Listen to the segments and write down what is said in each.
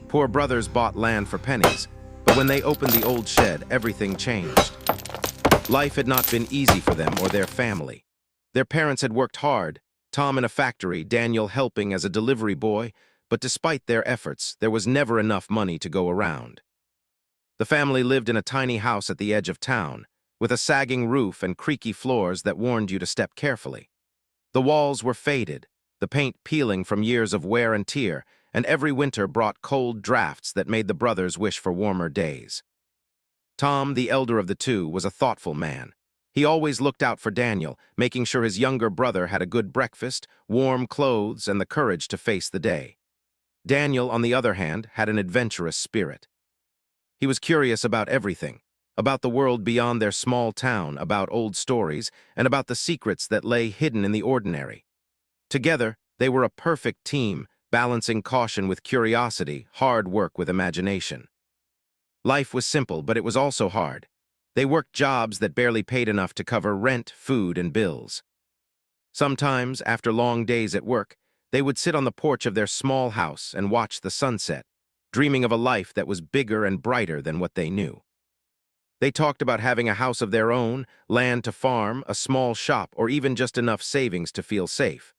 Poor brothers bought land for pennies, but when they opened the old shed, everything changed. Life had not been easy for them or their family. Their parents had worked hard, Tom in a factory, Daniel helping as a delivery boy, but despite their efforts, there was never enough money to go around. The family lived in a tiny house at the edge of town, with a sagging roof and creaky floors that warned you to step carefully. The walls were faded, the paint peeling from years of wear and tear, and every winter brought cold drafts that made the brothers wish for warmer days. Tom, the elder of the two, was a thoughtful man. He always looked out for Daniel, making sure his younger brother had a good breakfast, warm clothes, and the courage to face the day. Daniel, on the other hand, had an adventurous spirit. He was curious about everything, about the world beyond their small town, about old stories, and about the secrets that lay hidden in the ordinary. Together, they were a perfect team, balancing caution with curiosity, hard work with imagination. Life was simple, but it was also hard. They worked jobs that barely paid enough to cover rent, food, and bills. Sometimes, after long days at work, they would sit on the porch of their small house and watch the sunset, dreaming of a life that was bigger and brighter than what they knew. They talked about having a house of their own, land to farm, a small shop, or even just enough savings to feel safe.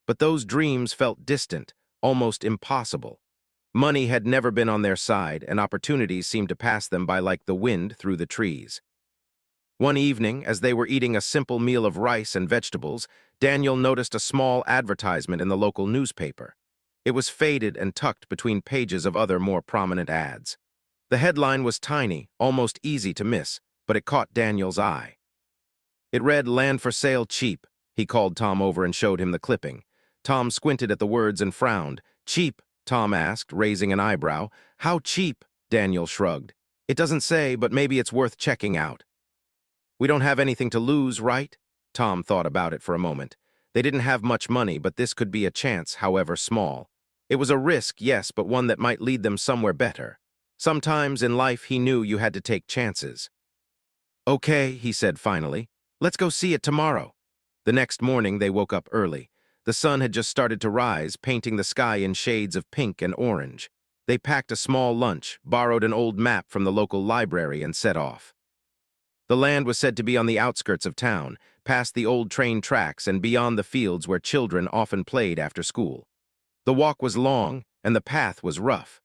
But those dreams felt distant, almost impossible. Money had never been on their side, and opportunities seemed to pass them by like the wind through the trees. One evening, as they were eating a simple meal of rice and vegetables, Daniel noticed a small advertisement in the local newspaper. It was faded and tucked between pages of other more prominent ads. The headline was tiny, almost easy to miss, but it caught Daniel's eye. It read, "Land for sale cheap." He called Tom over and showed him the clipping. Tom squinted at the words and frowned. "Cheap?" Tom asked, raising an eyebrow. "How cheap?" Daniel shrugged. "It doesn't say, but maybe it's worth checking out." "We don't have anything to lose, right?" Tom thought about it for a moment. They didn't have much money, but this could be a chance, however small. It was a risk, yes, but one that might lead them somewhere better. Sometimes in life he knew you had to take chances. "Okay," he said finally. "Let's go see it tomorrow." The next morning they woke up early. The sun had just started to rise, painting the sky in shades of pink and orange. They packed a small lunch, borrowed an old map from the local library, and set off. The land was said to be on the outskirts of town, past the old train tracks and beyond the fields where children often played after school. The walk was long, and the path was rough.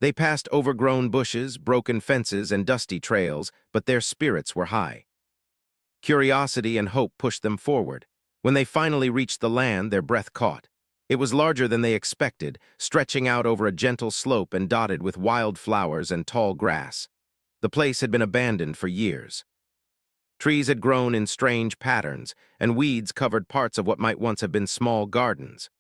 They passed overgrown bushes, broken fences, and dusty trails, but their spirits were high. Curiosity and hope pushed them forward. When they finally reached the land, their breath caught. It was larger than they expected, stretching out over a gentle slope and dotted with wild flowers and tall grass. The place had been abandoned for years. Trees had grown in strange patterns, and weeds covered parts of what might once have been small gardens.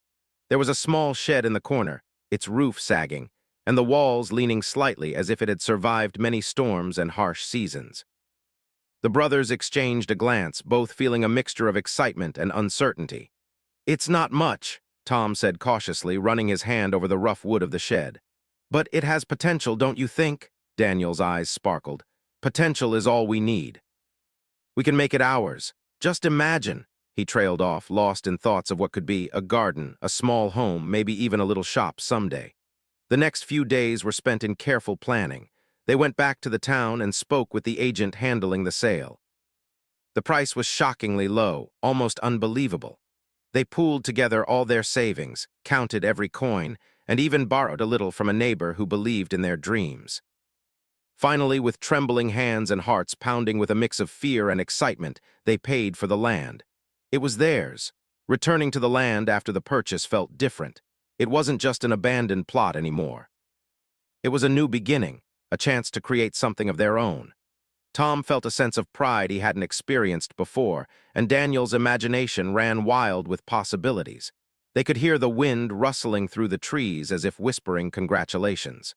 There was a small shed in the corner, its roof sagging, and the walls leaning slightly as if it had survived many storms and harsh seasons. The brothers exchanged a glance, both feeling a mixture of excitement and uncertainty. "It's not much," Tom said cautiously, running his hand over the rough wood of the shed. "But it has potential, don't you think?" Daniel's eyes sparkled. "Potential is all we need. We can make it ours. Just imagine." He trailed off, lost in thoughts of what could be a garden, a small home, maybe even a little shop someday. The next few days were spent in careful planning. They went back to the town and spoke with the agent handling the sale. The price was shockingly low, almost unbelievable. They pooled together all their savings, counted every coin, and even borrowed a little from a neighbor who believed in their dreams. Finally, with trembling hands and hearts pounding with a mix of fear and excitement, they paid for the land. It was theirs. Returning to the land after the purchase felt different. It wasn't just an abandoned plot anymore. It was a new beginning, a chance to create something of their own. Tom felt a sense of pride he hadn't experienced before, and Daniel's imagination ran wild with possibilities. They could hear the wind rustling through the trees as if whispering congratulations.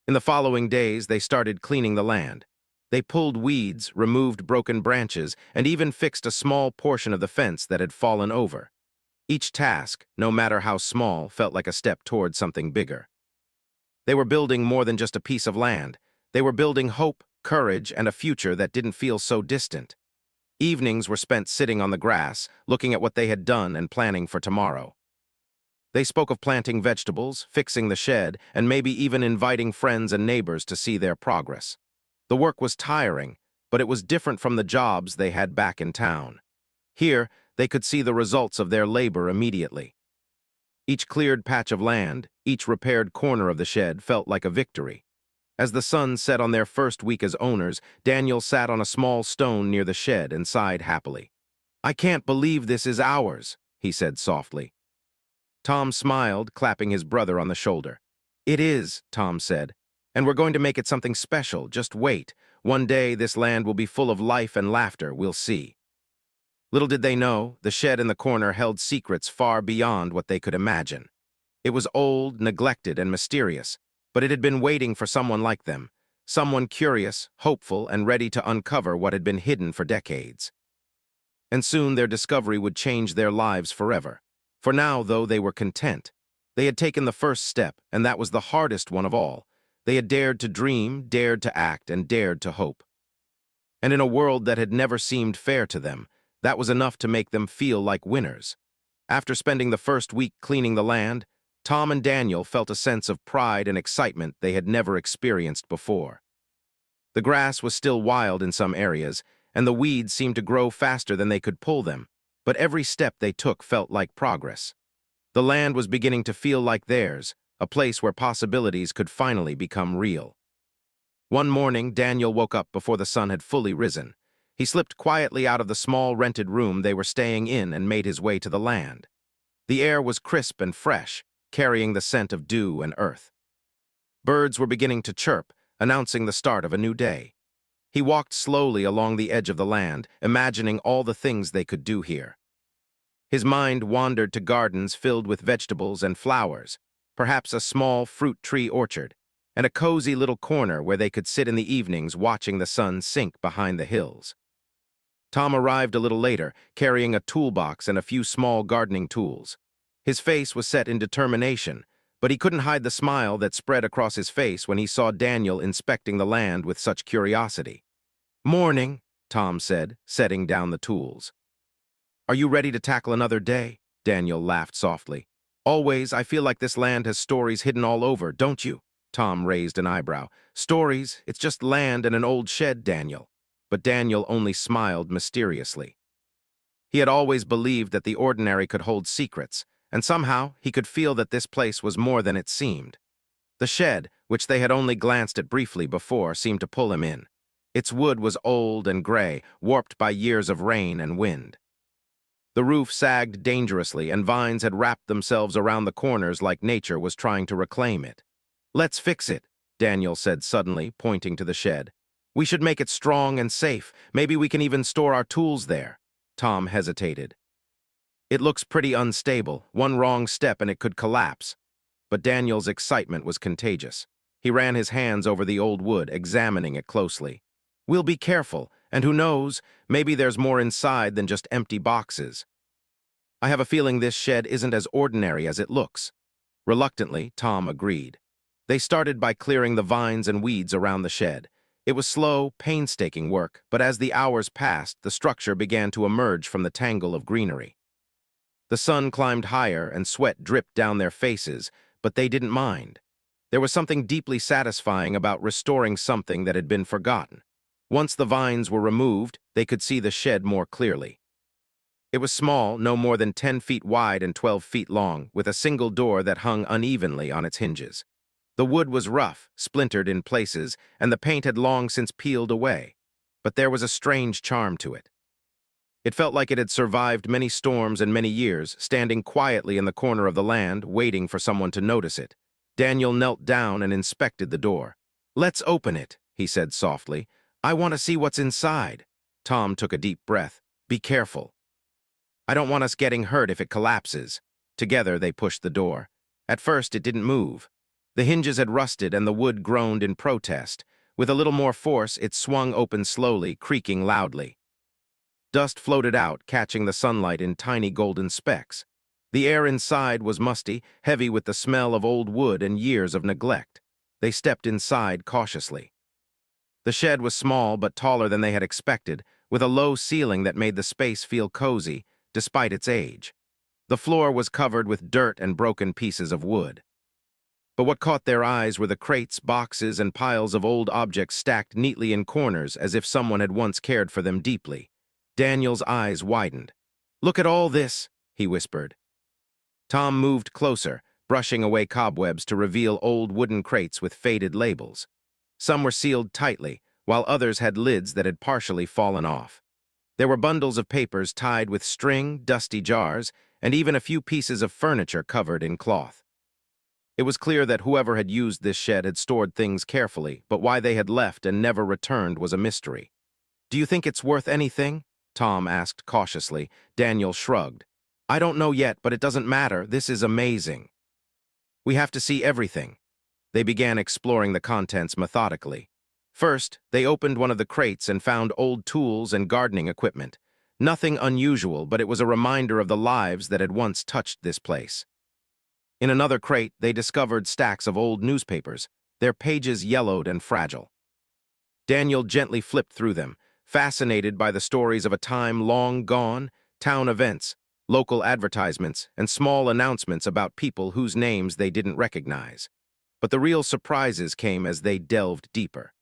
In the following days, they started cleaning the land. They pulled weeds, removed broken branches, and even fixed a small portion of the fence that had fallen over. Each task, no matter how small, felt like a step toward something bigger. They were building more than just a piece of land. They were building hope, courage, and a future that didn't feel so distant. Evenings were spent sitting on the grass, looking at what they had done and planning for tomorrow. They spoke of planting vegetables, fixing the shed, and maybe even inviting friends and neighbors to see their progress. The work was tiring, but it was different from the jobs they had back in town. Here, they could see the results of their labor immediately. Each cleared patch of land, each repaired corner of the shed felt like a victory. As the sun set on their first week as owners, Daniel sat on a small stone near the shed and sighed happily. "I can't believe this is ours," he said softly. Tom smiled, clapping his brother on the shoulder. "It is," Tom said, "and we're going to make it something special. Just wait. One day this land will be full of life and laughter, we'll see." Little did they know, the shed in the corner held secrets far beyond what they could imagine. It was old, neglected, and mysterious, but it had been waiting for someone like them, someone curious, hopeful, and ready to uncover what had been hidden for decades. And soon their discovery would change their lives forever. For now, though, they were content. They had taken the first step, and that was the hardest one of all. They had dared to dream, dared to act, and dared to hope. And in a world that had never seemed fair to them, that was enough to make them feel like winners. After spending the first week cleaning the land, Tom and Daniel felt a sense of pride and excitement they had never experienced before. The grass was still wild in some areas, and the weeds seemed to grow faster than they could pull them, but every step they took felt like progress. The land was beginning to feel like theirs, a place where possibilities could finally become real. One morning, Daniel woke up before the sun had fully risen. He slipped quietly out of the small rented room they were staying in and made his way to the land. The air was crisp and fresh, carrying the scent of dew and earth. Birds were beginning to chirp, announcing the start of a new day. He walked slowly along the edge of the land, imagining all the things they could do here. His mind wandered to gardens filled with vegetables and flowers, perhaps a small fruit tree orchard, and a cozy little corner where they could sit in the evenings watching the sun sink behind the hills. Tom arrived a little later, carrying a toolbox and a few small gardening tools. His face was set in determination, but he couldn't hide the smile that spread across his face when he saw Daniel inspecting the land with such curiosity. "Morning," Tom said, setting down the tools. "Are you ready to tackle another day?" Daniel laughed softly. "Always, I feel like this land has stories hidden all over, don't you?" Tom raised an eyebrow. "Stories? It's just land and an old shed, Daniel." But Daniel only smiled mysteriously. He had always believed that the ordinary could hold secrets, and somehow he could feel that this place was more than it seemed. The shed, which they had only glanced at briefly before, seemed to pull him in. Its wood was old and gray, warped by years of rain and wind. The roof sagged dangerously, and vines had wrapped themselves around the corners like nature was trying to reclaim it. "Let's fix it," Daniel said suddenly, pointing to the shed. "We should make it strong and safe. Maybe we can even store our tools there." Tom hesitated. "It looks pretty unstable. One wrong step and it could collapse." But Daniel's excitement was contagious. He ran his hands over the old wood, examining it closely. "We'll be careful, and who knows, maybe there's more inside than just empty boxes. I have a feeling this shed isn't as ordinary as it looks." Reluctantly, Tom agreed. They started by clearing the vines and weeds around the shed. It was slow, painstaking work, but as the hours passed, the structure began to emerge from the tangle of greenery. The sun climbed higher and sweat dripped down their faces, but they didn't mind. There was something deeply satisfying about restoring something that had been forgotten. Once the vines were removed, they could see the shed more clearly. It was small, no more than 10 feet wide and 12 feet long, with a single door that hung unevenly on its hinges. The wood was rough, splintered in places, and the paint had long since peeled away. But there was a strange charm to it. It felt like it had survived many storms and many years, standing quietly in the corner of the land, waiting for someone to notice it. Daniel knelt down and inspected the door. "Let's open it," he said softly. "I want to see what's inside." Tom took a deep breath. "Be careful. I don't want us getting hurt if it collapses." Together they pushed the door. At first it didn't move. The hinges had rusted and the wood groaned in protest. With a little more force, it swung open slowly, creaking loudly. Dust floated out, catching the sunlight in tiny golden specks. The air inside was musty, heavy with the smell of old wood and years of neglect. They stepped inside cautiously. The shed was small but taller than they had expected, with a low ceiling that made the space feel cozy, despite its age. The floor was covered with dirt and broken pieces of wood. But what caught their eyes were the crates, boxes, and piles of old objects stacked neatly in corners as if someone had once cared for them deeply. Daniel's eyes widened. "Look at all this," he whispered. Tom moved closer, brushing away cobwebs to reveal old wooden crates with faded labels. Some were sealed tightly, while others had lids that had partially fallen off. There were bundles of papers tied with string, dusty jars, and even a few pieces of furniture covered in cloth. It was clear that whoever had used this shed had stored things carefully, but why they had left and never returned was a mystery. "Do you think it's worth anything?" Tom asked cautiously. Daniel shrugged. "I don't know yet, but it doesn't matter. This is amazing. We have to see everything." They began exploring the contents methodically. First, they opened one of the crates and found old tools and gardening equipment. Nothing unusual, but it was a reminder of the lives that had once touched this place. In another crate, they discovered stacks of old newspapers, their pages yellowed and fragile. Daniel gently flipped through them, fascinated by the stories of a time long gone, town events, local advertisements, and small announcements about people whose names they didn't recognize. But the real surprises came as they delved deeper.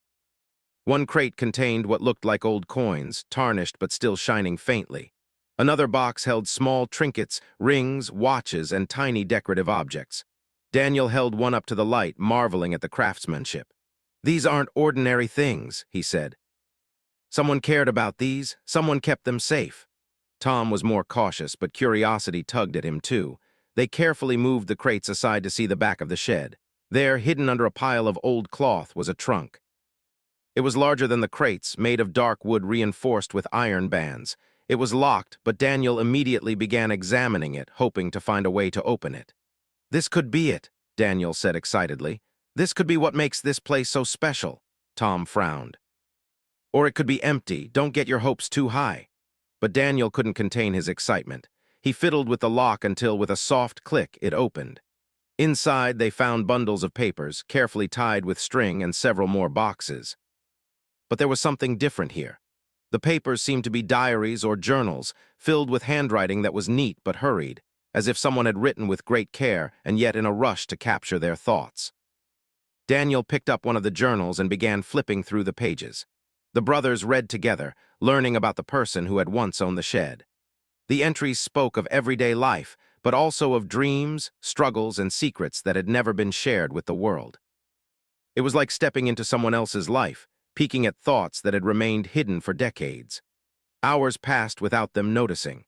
One crate contained what looked like old coins, tarnished but still shining faintly. Another box held small trinkets, rings, watches, and tiny decorative objects. Daniel held one up to the light, marveling at the craftsmanship. "These aren't ordinary things," he said. "Someone cared about these, someone kept them safe." Tom was more cautious, but curiosity tugged at him too. They carefully moved the crates aside to see the back of the shed. There, hidden under a pile of old cloth, was a trunk. It was larger than the crates, made of dark wood reinforced with iron bands. It was locked, but Daniel immediately began examining it, hoping to find a way to open it. "This could be it," Daniel said excitedly. "This could be what makes this place so special." Tom frowned. "Or it could be empty. Don't get your hopes too high." But Daniel couldn't contain his excitement. He fiddled with the lock until, with a soft click, it opened. Inside, they found bundles of papers, carefully tied with string, and several more boxes. But there was something different here. The papers seemed to be diaries or journals, filled with handwriting that was neat but hurried, as if someone had written with great care and yet in a rush to capture their thoughts. Daniel picked up one of the journals and began flipping through the pages. The brothers read together, learning about the person who had once owned the shed. The entries spoke of everyday life, but also of dreams, struggles, and secrets that had never been shared with the world. It was like stepping into someone else's life, peeking at thoughts that had remained hidden for decades. Hours passed without them noticing.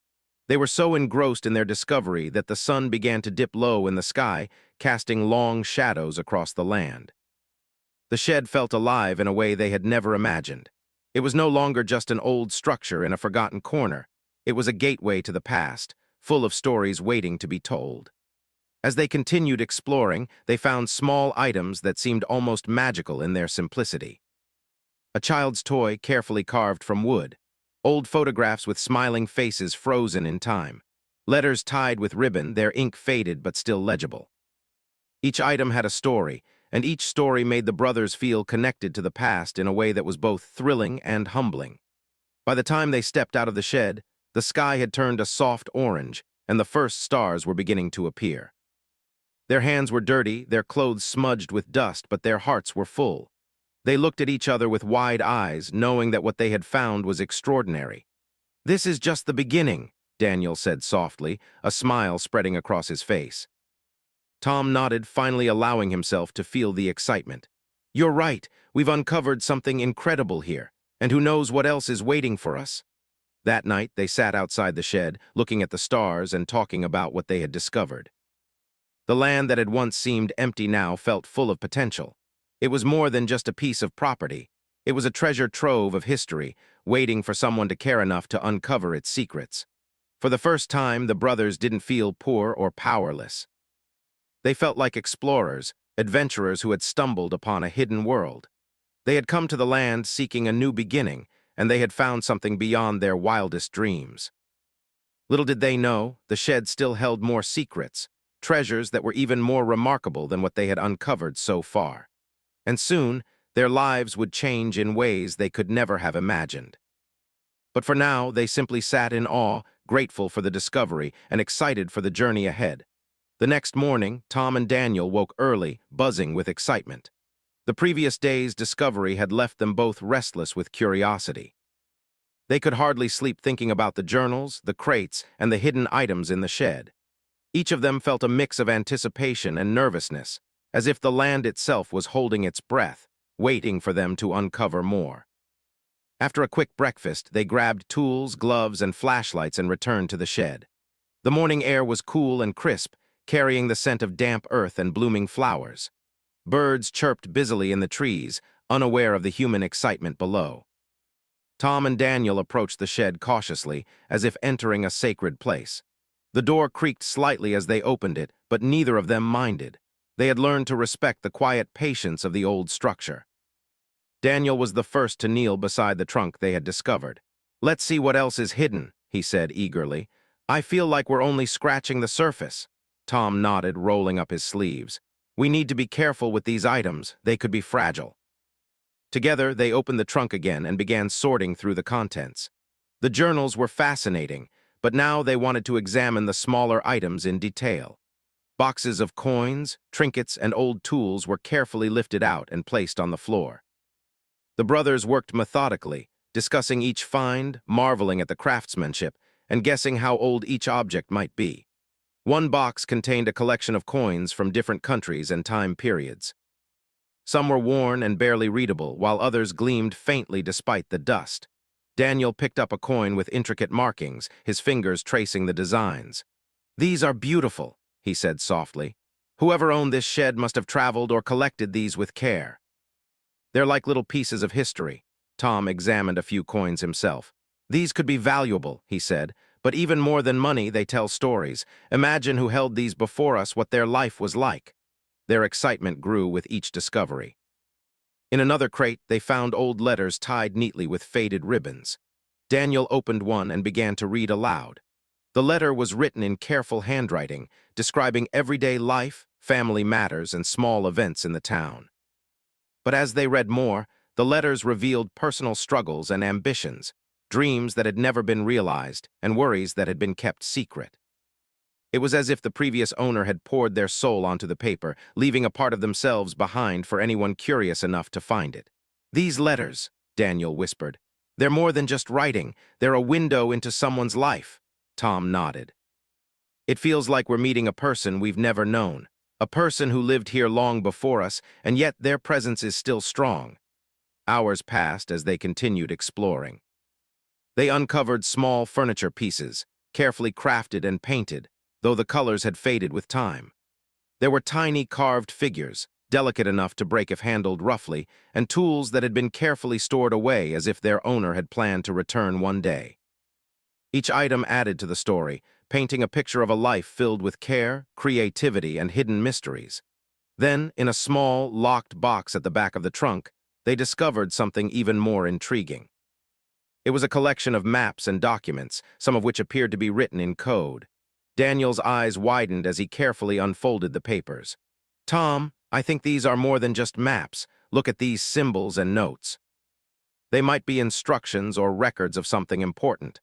They were so engrossed in their discovery that the sun began to dip low in the sky, casting long shadows across the land. The shed felt alive in a way they had never imagined. It was no longer just an old structure in a forgotten corner. It was a gateway to the past, full of stories waiting to be told. As they continued exploring, they found small items that seemed almost magical in their simplicity. A child's toy carefully carved from wood, old photographs with smiling faces frozen in time, letters tied with ribbon, their ink faded but still legible. Each item had a story, and each story made the brothers feel connected to the past in a way that was both thrilling and humbling. By the time they stepped out of the shed, the sky had turned a soft orange, and the first stars were beginning to appear. Their hands were dirty, their clothes smudged with dust, but their hearts were full. They looked at each other with wide eyes, knowing that what they had found was extraordinary. "This is just the beginning," Daniel said softly, a smile spreading across his face. Tom nodded, finally allowing himself to feel the excitement. "You're right, we've uncovered something incredible here, and who knows what else is waiting for us." That night, they sat outside the shed, looking at the stars and talking about what they had discovered. The land that had once seemed empty now felt full of potential. It was more than just a piece of property. It was a treasure trove of history, waiting for someone to care enough to uncover its secrets. For the first time, the brothers didn't feel poor or powerless. They felt like explorers, adventurers who had stumbled upon a hidden world. They had come to the land seeking a new beginning, and they had found something beyond their wildest dreams. Little did they know, the shed still held more secrets, treasures that were even more remarkable than what they had uncovered so far. And soon, their lives would change in ways they could never have imagined. But for now, they simply sat in awe, grateful for the discovery and excited for the journey ahead. The next morning, Tom and Daniel woke early, buzzing with excitement. The previous day's discovery had left them both restless with curiosity. They could hardly sleep thinking about the journals, the crates, and the hidden items in the shed. Each of them felt a mix of anticipation and nervousness, as if the land itself was holding its breath, waiting for them to uncover more. After a quick breakfast, they grabbed tools, gloves, and flashlights and returned to the shed. The morning air was cool and crisp, carrying the scent of damp earth and blooming flowers. Birds chirped busily in the trees, unaware of the human excitement below. Tom and Daniel approached the shed cautiously, as if entering a sacred place. The door creaked slightly as they opened it, but neither of them minded. They had learned to respect the quiet patience of the old structure. Daniel was the first to kneel beside the trunk they had discovered. "Let's see what else is hidden," he said eagerly. "I feel like we're only scratching the surface." Tom nodded, rolling up his sleeves. "We need to be careful with these items. They could be fragile." Together, they opened the trunk again and began sorting through the contents. The journals were fascinating, but now they wanted to examine the smaller items in detail. Boxes of coins, trinkets, and old tools were carefully lifted out and placed on the floor. The brothers worked methodically, discussing each find, marveling at the craftsmanship, and guessing how old each object might be. One box contained a collection of coins from different countries and time periods. Some were worn and barely readable, while others gleamed faintly despite the dust. Daniel picked up a coin with intricate markings, his fingers tracing the designs. "These are beautiful," he said softly. "Whoever owned this shed must have traveled or collected these with care." "They're like little pieces of history." Tom examined a few coins himself. "These could be valuable," he said, "but even more than money, they tell stories. Imagine who held these before us, what their life was like." Their excitement grew with each discovery. In another crate, they found old letters tied neatly with faded ribbons. Daniel opened one and began to read aloud. The letter was written in careful handwriting, describing everyday life, family matters, and small events in the town. But as they read more, the letters revealed personal struggles and ambitions, dreams that had never been realized, and worries that had been kept secret. It was as if the previous owner had poured their soul onto the paper, leaving a part of themselves behind for anyone curious enough to find it. "These letters," Daniel whispered, "they're more than just writing. They're a window into someone's life." Tom nodded. "It feels like we're meeting a person we've never known, a person who lived here long before us, and yet their presence is still strong." Hours passed as they continued exploring. They uncovered small furniture pieces, carefully crafted and painted, though the colors had faded with time. There were tiny carved figures, delicate enough to break if handled roughly, and tools that had been carefully stored away as if their owner had planned to return one day. Each item added to the story, painting a picture of a life filled with care, creativity, and hidden mysteries. Then, in a small, locked box at the back of the trunk, they discovered something even more intriguing. It was a collection of maps and documents, some of which appeared to be written in code. Daniel's eyes widened as he carefully unfolded the papers. "Tom, I think these are more than just maps. Look at these symbols and notes. They might be instructions or records of something important."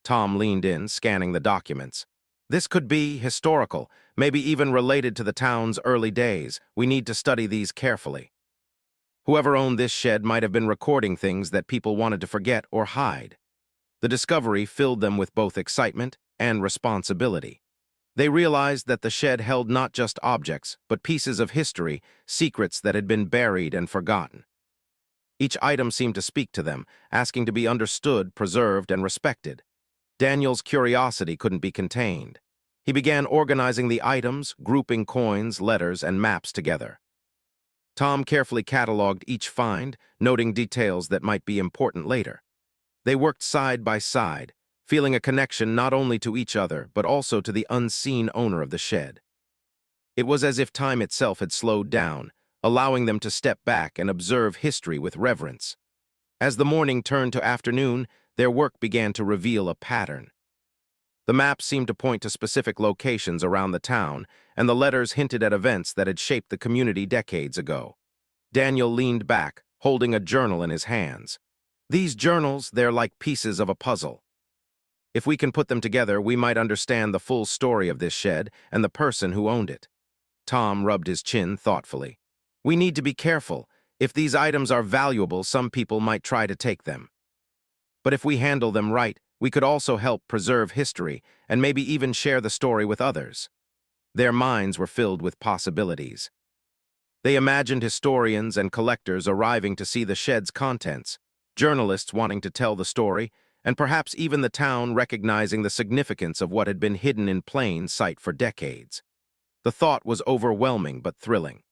Tom leaned in, scanning the documents. "This could be historical, maybe even related to the town's early days. We need to study these carefully." Whoever owned this shed might have been recording things that people wanted to forget or hide. The discovery filled them with both excitement and responsibility. They realized that the shed held not just objects, but pieces of history, secrets that had been buried and forgotten. Each item seemed to speak to them, asking to be understood, preserved, and respected. Daniel's curiosity couldn't be contained. He began organizing the items, grouping coins, letters, and maps together. Tom carefully cataloged each find, noting details that might be important later. They worked side by side, feeling a connection not only to each other, but also to the unseen owner of the shed. It was as if time itself had slowed down, allowing them to step back and observe history with reverence. As the morning turned to afternoon, their work began to reveal a pattern. The maps seemed to point to specific locations around the town, and the letters hinted at events that had shaped the community decades ago. Daniel leaned back, holding a journal in his hands. "These journals, they're like pieces of a puzzle." If we can put them together, we might understand the full story of this shed and the person who owned it. Tom rubbed his chin thoughtfully. We need to be careful. If these items are valuable, some people might try to take them. But if we handle them right, we could also help preserve history and maybe even share the story with others. Their minds were filled with possibilities. They imagined historians and collectors arriving to see the shed's contents, journalists wanting to tell the story, and perhaps even the town recognizing the significance of what had been hidden in plain sight for decades. The thought was overwhelming but thrilling.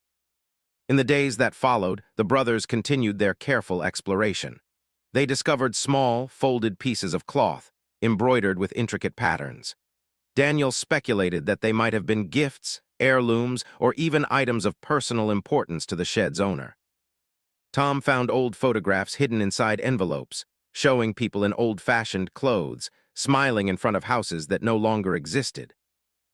In the days that followed, the brothers continued their careful exploration. They discovered small, folded pieces of cloth, embroidered with intricate patterns. Daniel speculated that they might have been gifts, heirlooms, or even items of personal importance to the shed's owner. Tom found old photographs hidden inside envelopes, showing people in old-fashioned clothes, smiling in front of houses that no longer existed.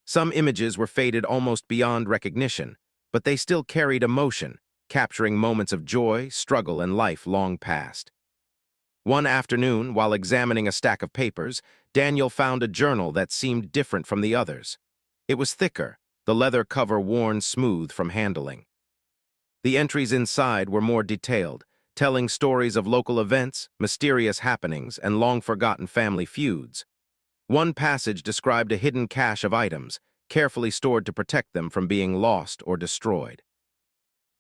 Some images were faded almost beyond recognition, but they still carried emotion, capturing moments of joy, struggle, and life long past. One afternoon, while examining a stack of papers, Daniel found a journal that seemed different from the others. It was thicker, the leather cover worn smooth from handling. The entries inside were more detailed, telling stories of local events, mysterious happenings, and long-forgotten family feuds. One passage described a hidden cache of items, carefully stored to protect them from being lost or destroyed.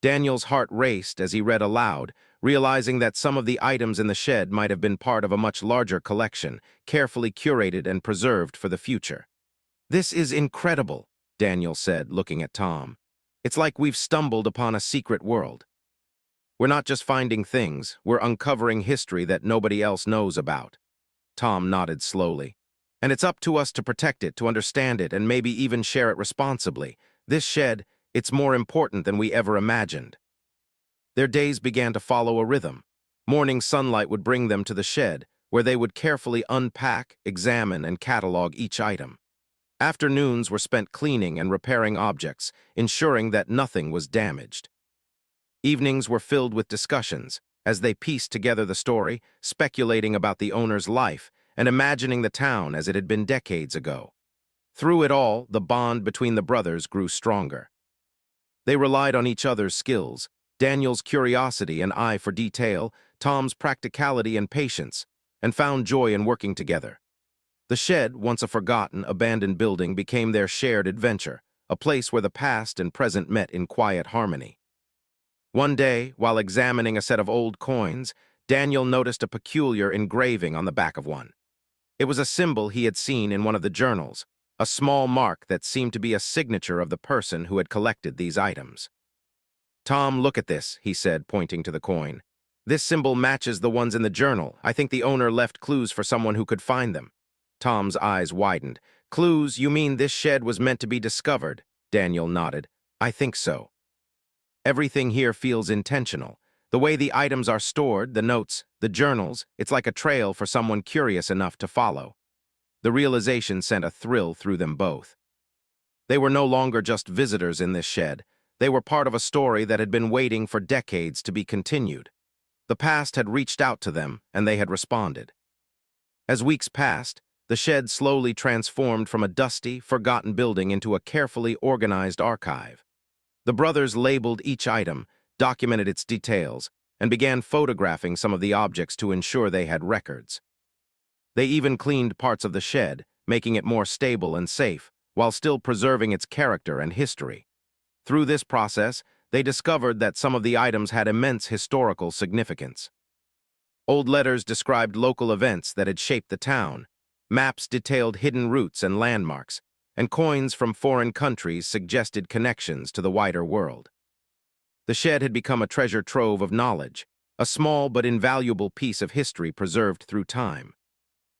Daniel's heart raced as he read aloud, realizing that some of the items in the shed might have been part of a much larger collection, carefully curated and preserved for the future. "This is incredible," Daniel said, looking at Tom. "It's like we've stumbled upon a secret world. We're not just finding things, we're uncovering history that nobody else knows about." Tom nodded slowly. "And it's up to us to protect it, to understand it, and maybe even share it responsibly. This shed, it's more important than we ever imagined." Their days began to follow a rhythm. Morning sunlight would bring them to the shed, where they would carefully unpack, examine, and catalog each item. Afternoons were spent cleaning and repairing objects, ensuring that nothing was damaged. Evenings were filled with discussions, as they pieced together the story, speculating about the owner's life, and imagining the town as it had been decades ago. Through it all, the bond between the brothers grew stronger. They relied on each other's skills, Daniel's curiosity and eye for detail, Tom's practicality and patience, and found joy in working together. The shed, once a forgotten, abandoned building, became their shared adventure, a place where the past and present met in quiet harmony. One day, while examining a set of old coins, Daniel noticed a peculiar engraving on the back of one. It was a symbol he had seen in one of the journals, a small mark that seemed to be a signature of the person who had collected these items. "Tom, look at this," he said, pointing to the coin. "This symbol matches the ones in the journal. I think the owner left clues for someone who could find them." Tom's eyes widened. "Clues? You mean this shed was meant to be discovered?" Daniel nodded. "I think so. Everything here feels intentional. The way the items are stored, the notes, the journals, it's like a trail for someone curious enough to follow." The realization sent a thrill through them both. They were no longer just visitors in this shed. They were part of a story that had been waiting for decades to be continued. The past had reached out to them, and they had responded. As weeks passed, the shed slowly transformed from a dusty, forgotten building into a carefully organized archive. The brothers labeled each item, documented its details, and began photographing some of the objects to ensure they had records. They even cleaned parts of the shed, making it more stable and safe, while still preserving its character and history. Through this process, they discovered that some of the items had immense historical significance. Old letters described local events that had shaped the town, maps detailed hidden routes and landmarks, and coins from foreign countries suggested connections to the wider world. The shed had become a treasure trove of knowledge, a small but invaluable piece of history preserved through time.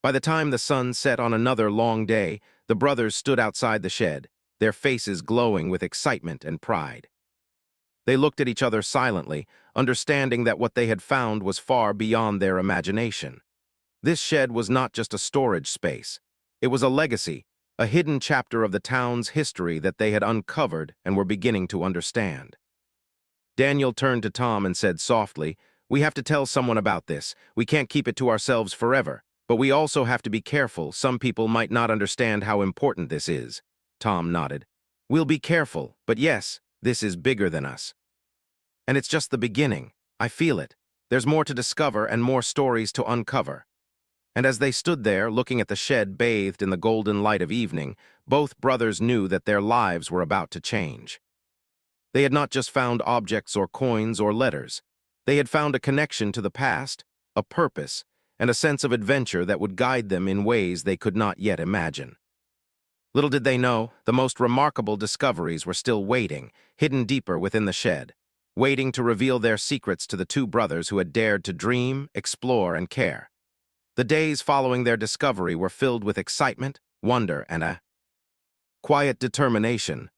By the time the sun set on another long day, the brothers stood outside the shed, their faces glowing with excitement and pride. They looked at each other silently, understanding that what they had found was far beyond their imagination. This shed was not just a storage space. It was a legacy, a hidden chapter of the town's history that they had uncovered and were beginning to understand. Daniel turned to Tom and said softly, "We have to tell someone about this. We can't keep it to ourselves forever, But we also have to be careful. Some people might not understand how important this is. Tom nodded. We'll be careful, but yes, this is bigger than us. And it's just the beginning. I feel it. There's more to discover and more stories to uncover. And as they stood there, looking at the shed bathed in the golden light of evening, both brothers knew that their lives were about to change. They had not just found objects or coins or letters. They had found a connection to the past, a purpose, and a sense of adventure that would guide them in ways they could not yet imagine. Little did they know, the most remarkable discoveries were still waiting, hidden deeper within the shed, waiting to reveal their secrets to the two brothers who had dared to dream, explore, and care. The days following their discovery were filled with excitement, wonder, and a quiet determination.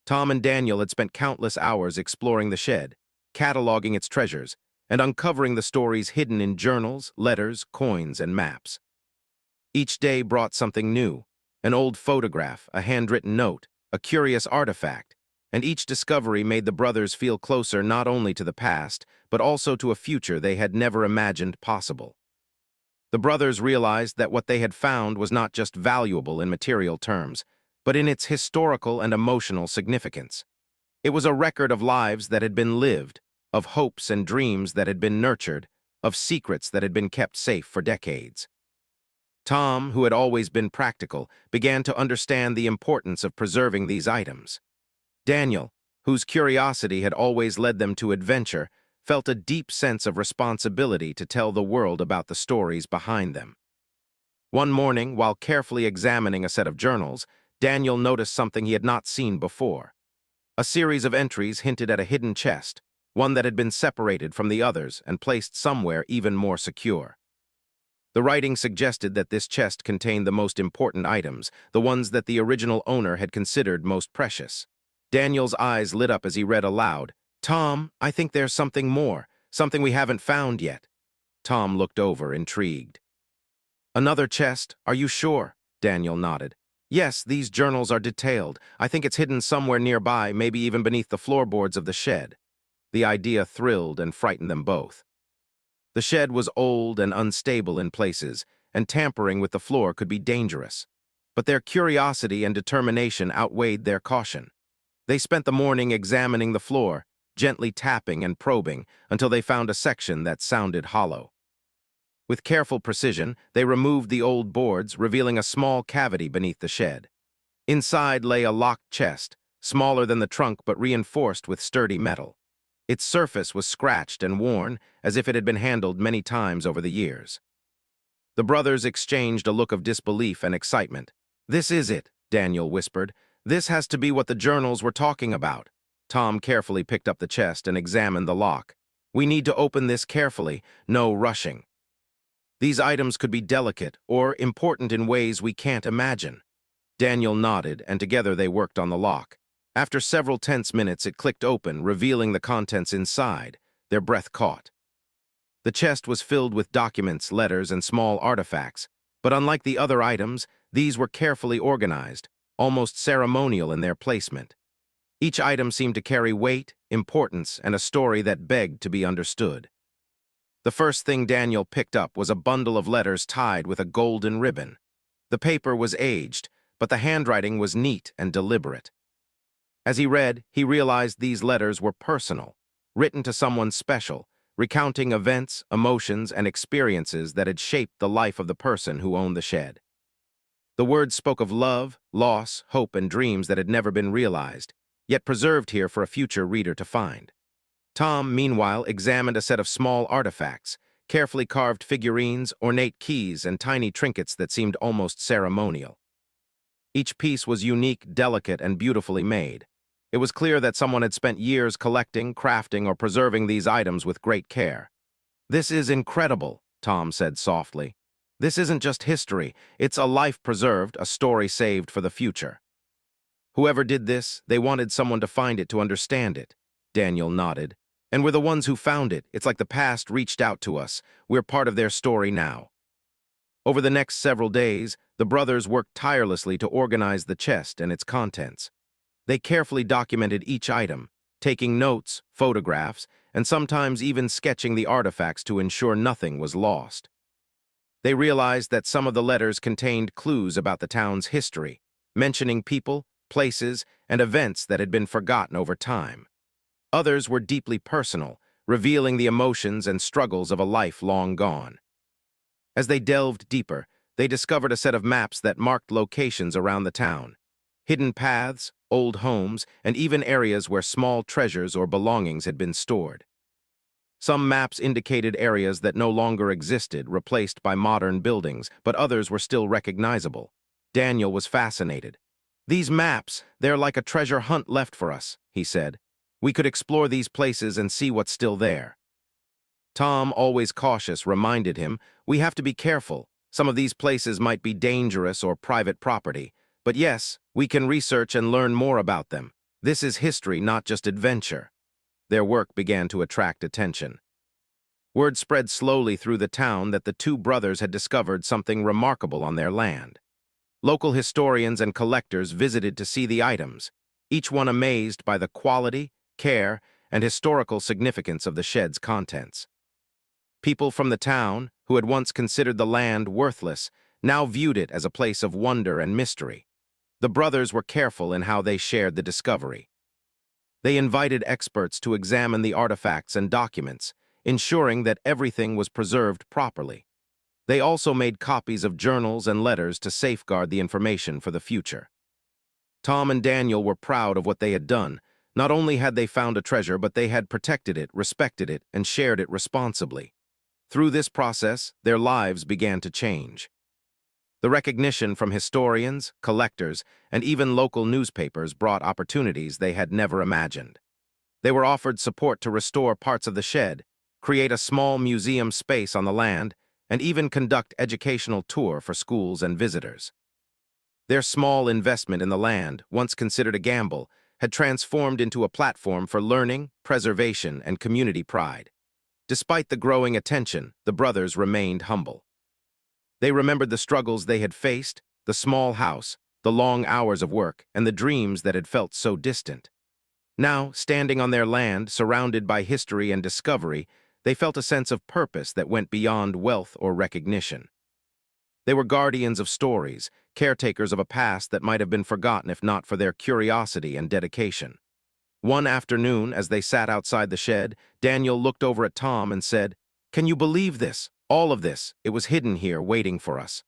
Tom and Daniel had spent countless hours exploring the shed, cataloging its treasures, and uncovering the stories hidden in journals, letters, coins, and maps. Each day brought something new, an old photograph, a handwritten note, a curious artifact, and each discovery made the brothers feel closer not only to the past, but also to a future they had never imagined possible. The brothers realized that what they had found was not just valuable in material terms, but in its historical and emotional significance. It was a record of lives that had been lived, of hopes and dreams that had been nurtured, of secrets that had been kept safe for decades. Tom, who had always been practical, began to understand the importance of preserving these items. Daniel, whose curiosity had always led them to adventure, felt a deep sense of responsibility to tell the world about the stories behind them. One morning, while carefully examining a set of journals, Daniel noticed something he had not seen before. A series of entries hinted at a hidden chest, one that had been separated from the others and placed somewhere even more secure. The writing suggested that this chest contained the most important items, the ones that the original owner had considered most precious. Daniel's eyes lit up as he read aloud, "Tom, I think there's something more, something we haven't found yet." Tom looked over, intrigued. "Another chest? Are you sure?" Daniel nodded. "Yes, these journals are detailed. I think it's hidden somewhere nearby, maybe even beneath the floorboards of the shed." The idea thrilled and frightened them both. The shed was old and unstable in places, and tampering with the floor could be dangerous. But their curiosity and determination outweighed their caution. They spent the morning examining the floor, gently tapping and probing until they found a section that sounded hollow. With careful precision, they removed the old boards, revealing a small cavity beneath the shed. Inside lay a locked chest, smaller than the trunk but reinforced with sturdy metal. Its surface was scratched and worn, as if it had been handled many times over the years. The brothers exchanged a look of disbelief and excitement. "This is it," Daniel whispered. "This has to be what the journals were talking about." Tom carefully picked up the chest and examined the lock. "We need to open this carefully, no rushing. These items could be delicate or important in ways we can't imagine." Daniel nodded, and together they worked on the lock. After several tense minutes, it clicked open, revealing the contents inside. Their breath caught. The chest was filled with documents, letters, and small artifacts, but unlike the other items, these were carefully organized, almost ceremonial in their placement. Each item seemed to carry weight, importance, and a story that begged to be understood. The first thing Daniel picked up was a bundle of letters tied with a golden ribbon. The paper was aged, but the handwriting was neat and deliberate. As he read, he realized these letters were personal, written to someone special, recounting events, emotions, and experiences that had shaped the life of the person who owned the shed. The words spoke of love, loss, hope, and dreams that had never been realized, yet preserved here for a future reader to find. Tom, meanwhile, examined a set of small artifacts, carefully carved figurines, ornate keys, and tiny trinkets that seemed almost ceremonial. Each piece was unique, delicate, and beautifully made. It was clear that someone had spent years collecting, crafting, or preserving these items with great care. "This is incredible," Tom said softly. "This isn't just history, it's a life preserved, a story saved for the future." "Whoever did this, they wanted someone to find it to understand it," Daniel nodded. "And we're the ones who found it. It's like the past reached out to us. We're part of their story now." Over the next several days, the brothers worked tirelessly to organize the chest and its contents. They carefully documented each item, taking notes, photographs, and sometimes even sketching the artifacts to ensure nothing was lost. They realized that some of the letters contained clues about the town's history, mentioning people, places, and events that had been forgotten over time. Others were deeply personal, revealing the emotions and struggles of a life long gone. As they delved deeper, they discovered a set of maps that marked locations around the town, hidden paths, old homes, and even areas where small treasures or belongings had been stored. Some maps indicated areas that no longer existed, replaced by modern buildings, but others were still recognizable. Daniel was fascinated. "These maps, they're like a treasure hunt left for us," he said. "We could explore these places and see what's still there." Tom, always cautious, reminded him, "We have to be careful. Some of these places might be dangerous or private property. But yes, we can research and learn more about them. This is history, not just adventure." Their work began to attract attention. Word spread slowly through the town that the two brothers had discovered something remarkable on their land. Local historians and collectors visited to see the items, each one amazed by the quality, care, and historical significance of the shed's contents. People from the town, who had once considered the land worthless, now viewed it as a place of wonder and mystery. The brothers were careful in how they shared the discovery. They invited experts to examine the artifacts and documents, ensuring that everything was preserved properly. They also made copies of journals and letters to safeguard the information for the future. Tom and Daniel were proud of what they had done. Not only had they found a treasure, but they had protected it, respected it, and shared it responsibly. Through this process, their lives began to change. The recognition from historians, collectors, and even local newspapers brought opportunities they had never imagined. They were offered support to restore parts of the shed, create a small museum space on the land, and even conduct educational tour for schools and visitors. Their small investment in the land, once considered a gamble, had transformed into a platform for learning, preservation, and community pride. Despite the growing attention, the brothers remained humble. They remembered the struggles they had faced, the small house, the long hours of work, and the dreams that had felt so distant. Now, standing on their land, surrounded by history and discovery, they felt a sense of purpose that went beyond wealth or recognition. They were guardians of stories, caretakers of a past that might have been forgotten if not for their curiosity and dedication. One afternoon, as they sat outside the shed, Daniel looked over at Tom and said, "Can you believe this? All of this, it was hidden here, waiting for us."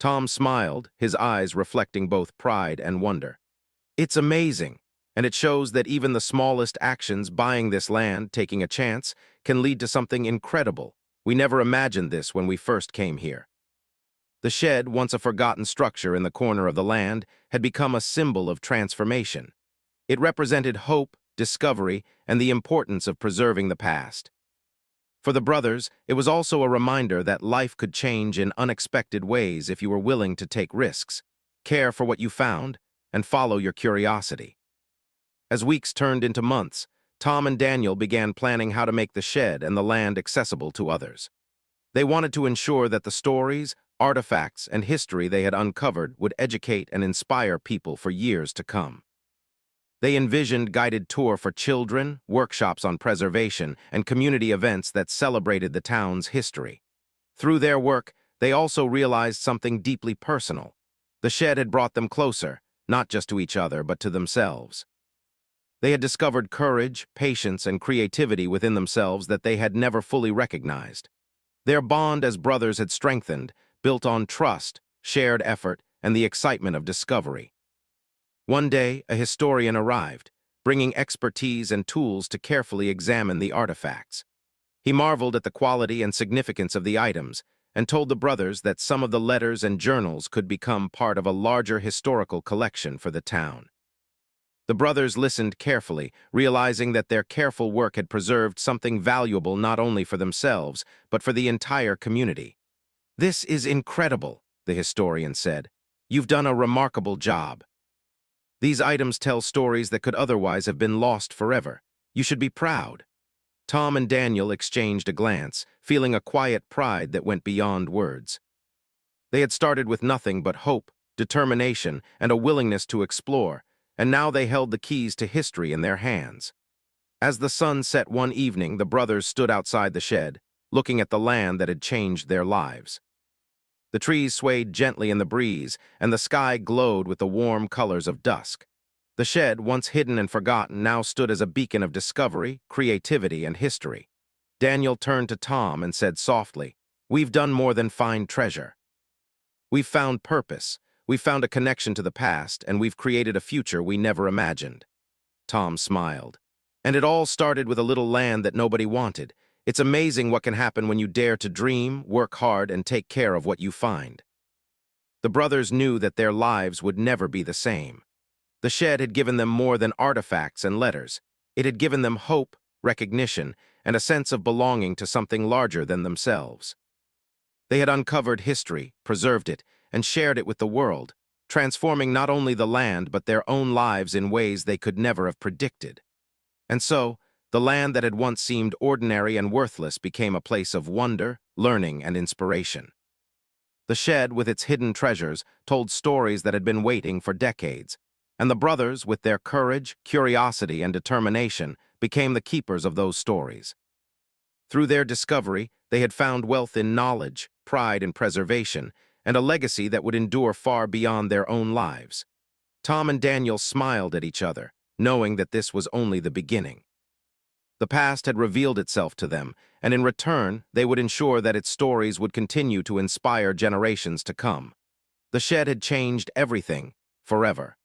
Tom smiled, his eyes reflecting both pride and wonder. "It's amazing, and it shows that even the smallest actions, buying this land, taking a chance, can lead to something incredible. We never imagined this when we first came here." The shed, once a forgotten structure in the corner of the land, had become a symbol of transformation. It represented hope, discovery, and the importance of preserving the past. For the brothers, it was also a reminder that life could change in unexpected ways if you were willing to take risks, care for what you found, and follow your curiosity. As weeks turned into months, Tom and Daniel began planning how to make the shed and the land accessible to others. They wanted to ensure that the stories, artifacts, and history they had uncovered would educate and inspire people for years to come. They envisioned guided tour for children, workshops on preservation, and community events that celebrated the town's history. Through their work, they also realized something deeply personal. The shed had brought them closer, not just to each other, but to themselves. They had discovered courage, patience, and creativity within themselves that they had never fully recognized. Their bond as brothers had strengthened, built on trust, shared effort, and the excitement of discovery. One day, a historian arrived, bringing expertise and tools to carefully examine the artifacts. He marveled at the quality and significance of the items and told the brothers that some of the letters and journals could become part of a larger historical collection for the town. The brothers listened carefully, realizing that their careful work had preserved something valuable not only for themselves, but for the entire community. "This is incredible," the historian said. "You've done a remarkable job. These items tell stories that could otherwise have been lost forever. You should be proud." Tom and Daniel exchanged a glance, feeling a quiet pride that went beyond words. They had started with nothing but hope, determination, and a willingness to explore, and now they held the keys to history in their hands. As the sun set one evening, the brothers stood outside the shed, looking at the land that had changed their lives. The trees swayed gently in the breeze, and the sky glowed with the warm colors of dusk. The shed, once hidden and forgotten, now stood as a beacon of discovery, creativity, and history. Daniel turned to Tom and said softly, "We've done more than find treasure. We've found purpose, we've found a connection to the past, and we've created a future we never imagined." Tom smiled. "And it all started with a little land that nobody wanted. It's amazing what can happen when you dare to dream, work hard, and take care of what you find." The brothers knew that their lives would never be the same. The shed had given them more than artifacts and letters. It had given them hope, recognition, and a sense of belonging to something larger than themselves. They had uncovered history, preserved it, and shared it with the world, transforming not only the land but their own lives in ways they could never have predicted. And so, the land that had once seemed ordinary and worthless became a place of wonder, learning, and inspiration. The shed, with its hidden treasures, told stories that had been waiting for decades, and the brothers, with their courage, curiosity, and determination, became the keepers of those stories. Through their discovery, they had found wealth in knowledge, pride in preservation, and a legacy that would endure far beyond their own lives. Tom and Daniel smiled at each other, knowing that this was only the beginning. The past had revealed itself to them, and in return, they would ensure that its stories would continue to inspire generations to come. The shed had changed everything, forever.